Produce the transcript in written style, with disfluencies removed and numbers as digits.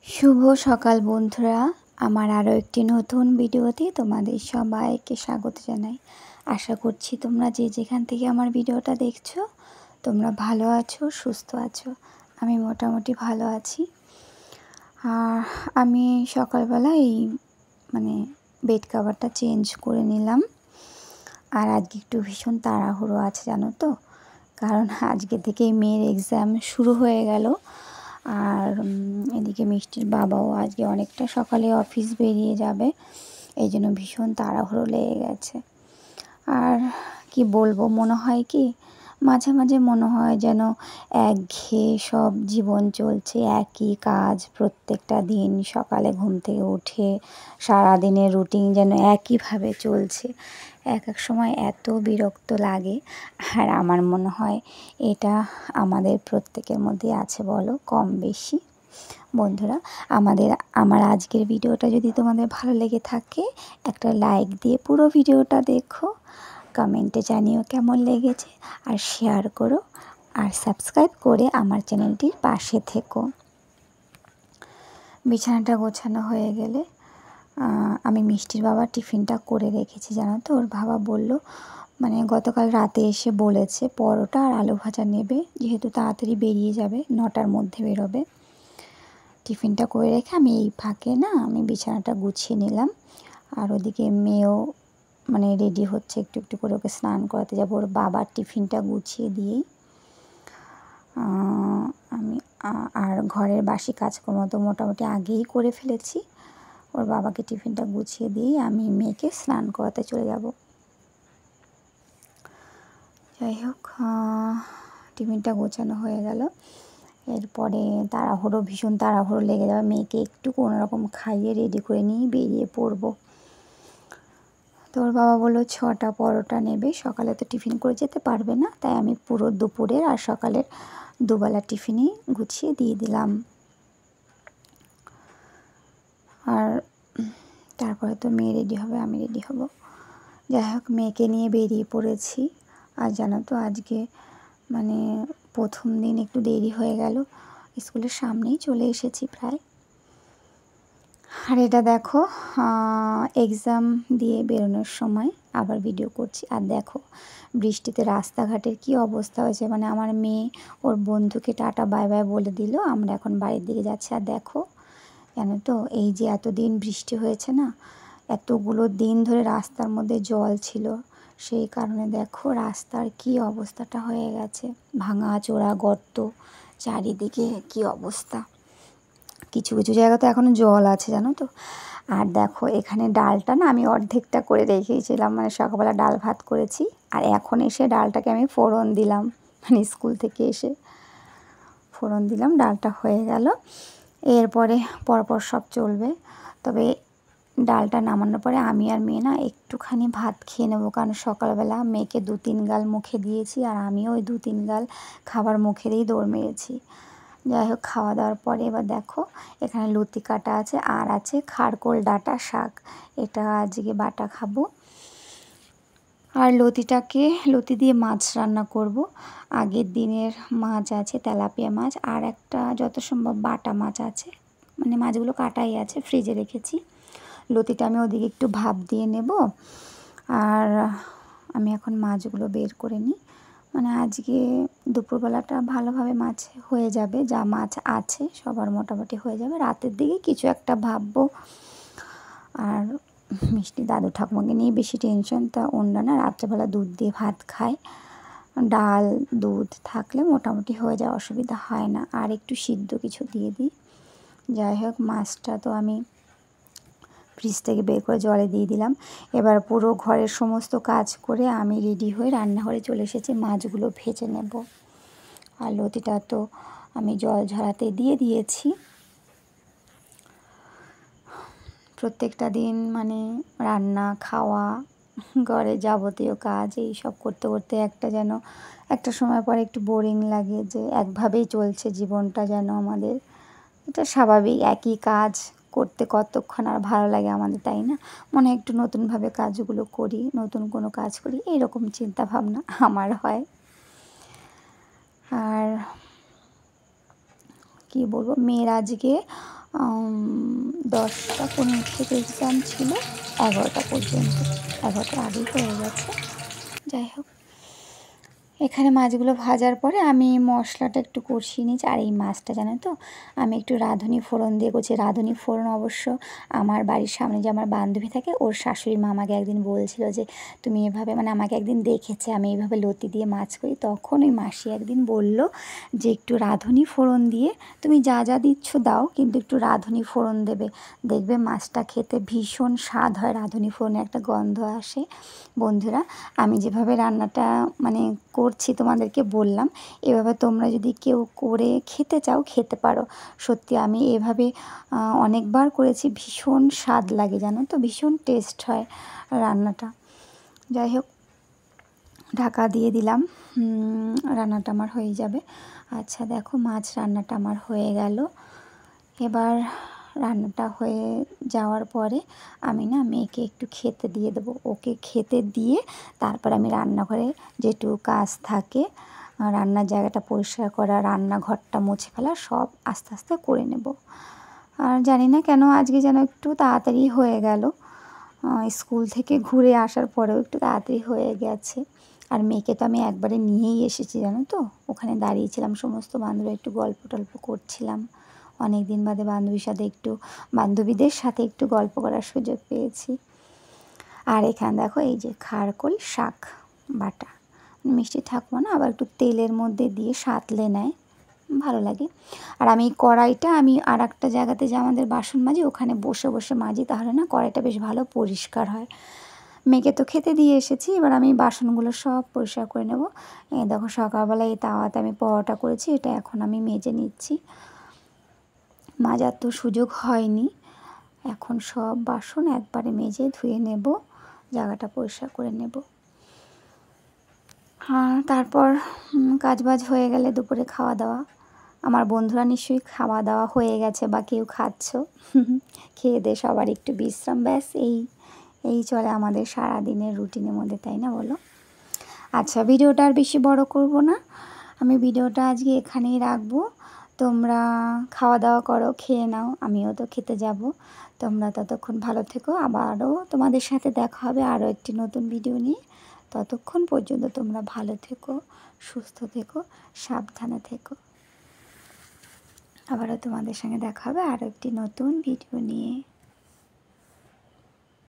শুভ সকাল বন্ধুরা, আমার আরও একটি নতুন ভিডিওতে তোমাদের সবাইকে স্বাগত জানাই। আশা করছি তোমরা যে যেখান থেকে আমার ভিডিওটা দেখছো তোমরা ভালো আছো, সুস্থ আছো। আমি মোটামুটি ভালো আছি। আর আমি সকালবেলা এই বেড কভারটা চেঞ্জ করে নিলাম। আর আজকে একটু ভীষণ তাড়াহুড়ো আছে জানো তো, কারণ আজকে থেকেই মেয়ের এক্সাম শুরু হয়ে গেল। আর এদিকে মিষ্টির বাবাও আজকে অনেকটা সকালে অফিস বেরিয়ে যাবে, এই জন্য ভীষণ তাড়াহুড়ো লেগে গেছে। আর কি বলবো, মনে হয় কি মাঝে মাঝে মনে হয় যেন একঘেয়ে সব জীবন চলছে, একই কাজ প্রত্যেকটা দিন। সকালে ঘুম থেকে উঠে সারাদিনের রুটিন যেন একইভাবে চলছে। এক এক সময় এত বিরক্ত লাগে। আর আমার মনে হয় এটা আমাদের প্রত্যেকের মধ্যে আছে, বলো কম বেশি। বন্ধুরা, আমার আজকের ভিডিওটা যদি তোমাদের ভালো লেগে থাকে একটা লাইক দিয়ে পুরো ভিডিওটা দেখো, কমেন্টে জানিও কেমন লেগেছে, আর শেয়ার করো, আর সাবস্ক্রাইব করে আমার চ্যানেলটির পাশে থেকো। বিছানাটা গোছানো হয়ে গেলে আমি মিষ্টির বাবার টিফিনটা করে রেখেছি জানো তো। ওর বাবা বলল, গতকাল রাতে এসে বলেছে পরোটা আর আলু ভাজা নেবে, যেহেতু তাড়াতাড়ি বেরিয়ে যাবে, 9টার মধ্যে বেরোবে। টিফিনটা করে রেখে আমি এই ফাঁকে আমি বিছানাটা গুছিয়ে নিলাম। আর ওদিকে মেয়েও রেডি হচ্ছে, একটু একটু করে ওকে স্নান করাতে যাবো। ওর বাবার টিফিনটা গুছিয়ে দিয়েই আমি আর ঘরের বাসি কাজকর্ম তো মোটামুটি আগেই করে ফেলেছি। ওর বাবাকে টিফিনটা গুছিয়ে দিয়েই আমি মেয়েকে স্নান করাতে চলে যাব। যাই হোক, টিফিনটা গোছানো হয়ে গেল। এরপরে ভীষণ তাড়াহুড়ো লেগে যাবে। মেয়েকে একটু কোনোরকম খাইয়ে রেডি করে নিয়ে বেরিয়ে পড়বো। তো ওর বাবা বললো 6টা পরোটা নেবে, সকালে তো টিফিন করে যেতে পারবে না, তাই আমি পুরো দুপুরের আর সকালের দুবেলা টিফিনই গুছিয়ে দিয়ে দিলাম। আর তারপরে তো মেয়ে রেডি হবে, আমি রেডি হব। যাই হোক, মেয়েকে নিয়ে বেরিয়ে পড়েছি। আর জানো তো আজকে প্রথম দিন একটু দেরি হয়ে গেল, স্কুলের সামনেই চলে এসেছি প্রায়। আর এটা দেখো, এক্সাম দিয়ে বেরোনোর সময় আবার ভিডিও করছি। আর দেখো বৃষ্টিতে রাস্তাঘাটের কি অবস্থা হয়েছে। আমার মেয়ে ওর বন্ধুকে টাটা বাই বাই বলে দিল, আমরা এখন বাড়ির দিকে যাচ্ছি। আর দেখো জানো তো, এই যে এতদিন বৃষ্টি হয়েছে না, এতগুলো দিন ধরে রাস্তার মধ্যে জল ছিল, সেই কারণে দেখো রাস্তার কি অবস্থাটা হয়ে গেছে, ভাঙা চোরা গর্ত, চারিদিকে কি অবস্থা। কিছু কিছু জায়গা তো এখনও জল আছে জানো তো। আর দেখো এখানে ডালটা আমি অর্ধেকটা করে রেখেছিলাম, সকালবেলা ডাল ভাত করেছি, আর এখন এসে ডালটাকে আমি ফোড়ন দিলাম, স্কুল থেকে এসে ফোড়ন দিলাম, ডালটা হয়ে গেল। এরপরে পরপর সব চলবে। তবে ডালটা নামানোর পরে আমি আর মেয়ে একটুখানি ভাত খেয়ে নেবো, কারণ সকালবেলা মেয়েকে 2-3 গাল মুখে দিয়েছি, আর আমিও ওই 2-3 গাল খাবার মুখে দিয়েই দৌড় মেরেছি। যাই হোক, খাওয়া দাওয়ার পরে এবার দেখো এখানে লতি কাটা আছে, আর আছে খারকোল ডাঁটা শাক, এটা আজকে বাটা খাবো। আর লতি দিয়ে মাছ রান্না করব। আগের দিনের মাছ আছে, তেলাপিয়া মাছ, আর একটা যত সম্ভব বাটা মাছ আছে, মাছগুলো কাটাই আছে, ফ্রিজে রেখেছি। লতিটা আমি ওদিকে একটু ভাপ দিয়ে নেব। আর আমি এখন মাছগুলো বের করে নিই, আজকে দুপুরবেলাটা ভালোভাবে মাছ হয়ে যাবে, যা মাছ আছে সবার মোটামুটি হয়ে যাবে। রাতের দিকে কিছু একটা ভাববো। আর মিষ্টি দাদু ঠাকুমাকে নিয়ে বেশি টেনশন, তা অন্যরা রাত্রেবেলা দুধ দিয়ে ভাত খায়, ডাল দুধ থাকলে মোটামুটি হয়ে যায়, অসুবিধা হয় না। আর একটু সিদ্ধ কিছু দিয়ে দিই। যাই হোক, মাছটা তো আমি ফ্রিজ থেকে বের করে জলে দিয়ে দিলাম। এবার পুরো ঘরের সমস্ত কাজ করে আমি রেডি হয়ে রান্নাঘরে চলে এসেছি, মাছগুলো ভেজে নেব। আর লতিটা তো আমি জল ঝরাতে দিয়ে দিয়েছি। প্রত্যেকটা দিন রান্না খাওয়া ঘরে যাবতীয় কাজ এই সব করতে করতে একটা সময় পরে একটু বোরিং লাগে, যে একভাবেই চলছে জীবনটা যেন আমাদের। এটা স্বাভাবিক, একই কাজ করতে কতক্ষণ আর ভালো লাগে আমাদের, তাই না? মনে হয় একটু নতুনভাবে কাজগুলো করি, নতুন কোনো কাজ করি, এইরকম চিন্তা ভাবনা আমার হয়। আর কি বলবো, মেয়ের আজকে 10টা 15 থেকে এক্সাম ছিল, 11টা পর্যন্ত। 11টার আগেই হয়ে গেছে। যাই হোক, এখানে মাছগুলো ভাজার পরে আমি মশলাটা একটু কষিয়ে নিয়েছি। আর এই মাছটা জানো তো আমি একটু রাঁধুনি ফোড়ন দিয়ে করছি। রাঁধুনি ফোড়ন অবশ্য আমার বাড়ির সামনে যে আমার বান্ধবী থাকে, ওর শাশুড়ি মা আমাকে একদিন বলছিল যে তুমি এভাবে, মানে আমাকে একদিন দেখেছে আমি এইভাবে লতি দিয়ে মাছ করি, তখন ওই মাসি একদিন বলল যে একটু রাঁধুনি ফোড়ন দিয়ে তুমি যা যা দিচ্ছ দাও, কিন্তু একটু রাঁধুনি ফোড়ন দেবে, দেখবে মাছটা খেতে ভীষণ স্বাদ হয়, রাঁধুনি ফোড়নের একটা গন্ধ আসে। বন্ধুরা, আমি যেভাবে রান্নাটা মানে করছি তোমাদেরকে বললাম, এভাবে তোমরা যদি কেউ করে খেতে চাও খেতে পারো। সত্যি আমি এভাবে অনেকবার করেছি, ভীষণ স্বাদ লাগে জানো তো, ভীষণ টেস্ট হয় রান্নাটা। যাই হোক, ঢাকা দিয়ে দিলাম, রান্নাটা আমার হয়ে যাবে। আচ্ছা দেখো, মাছ রান্নাটা আমার হয়ে গেল। এবার রান্নাটা হয়ে যাওয়ার পরে আমি না মেয়েকে একটু খেতে দিয়ে দেবো। ওকে খেতে দিয়ে তারপর আমি রান্নাঘরে যেটুকু কাজ থাকে, রান্নার জায়গাটা পরিষ্কার করা, রান্নাঘরটা মুছে ফেলা, সব আস্তে আস্তে করে নেব। আর জানি না কেন আজকে যেন একটু তাড়াতাড়ি হয়ে গেল, স্কুল থেকে ঘুরে আসার পরেও একটু তাড়াতাড়ি হয়ে গেছে। আর মেয়েকে তো আমি একবারে নিয়েই এসেছি জানো তো, ওখানে দাঁড়িয়েছিলাম, সমস্ত বান্ধবী একটু গল্প টল্প করছিলাম। অনেক দিন বাদে বান্ধবীদের সাথে একটু গল্প করার সুযোগ পেয়েছি। আর এখানে দেখো এই যে খারকোল শাক বাটা, মিষ্টি ঠাকুমা না আবার একটু তেলের মধ্যে দিয়ে সাঁতলে নেয়, ভালো লাগে। আর আমি কড়াইটা আমি আর একটা জায়গাতে যে আমাদের বাসন মাজি, ওখানে বসে বসে মাজি, তাহলে না কড়াইটা বেশ ভালো পরিষ্কার হয়। মেয়েকে তো খেতে দিয়ে এসেছি, এবার আমি বাসনগুলো সব পরিষ্কার করে নেব। এই দেখো সকালবেলা এই তাওয়াতে আমি পরোটা করেছি, এটা এখন আমি মেজে নিচ্ছি। মাজার তো সুযোগ হয়নি, এখন সব বাসন একবারে মেজে ধুয়ে নেব, জায়গাটা পরিষ্কার করে নেব। হ্যাঁ, তারপর কাজবাজ হয়ে গেলে দুপুরে খাওয়া দাওয়া। আমার বন্ধুরা নিশ্চয়ই খাওয়া দাওয়া হয়ে গেছে বা কেউ খাচ্ছ। খেয়ে দিয়ে সবার একটু বিশ্রাম, ব্যাস এই চলে আমাদের সারাদিনের রুটিনের মধ্যে, তাই না বলো? আচ্ছা, ভিডিওটা আর বেশি বড় করব না, আমি ভিডিওটা আজকে এখানেই রাখবো। তোমরা খাওয়া দাওয়া করো, খেয়ে নাও, আমিও তো খেতে যাব। তোমরা ততক্ষণ ভালো থেকো, আবারও তোমাদের সাথে দেখা হবে আরও একটি নতুন ভিডিও নিয়ে। ততক্ষণ পর্যন্ত তোমরা ভালো থেকো, সুস্থ থেকো, সাবধানে থেকো। আবারও তোমাদের সঙ্গে দেখা হবে আরও একটি নতুন ভিডিও নিয়ে।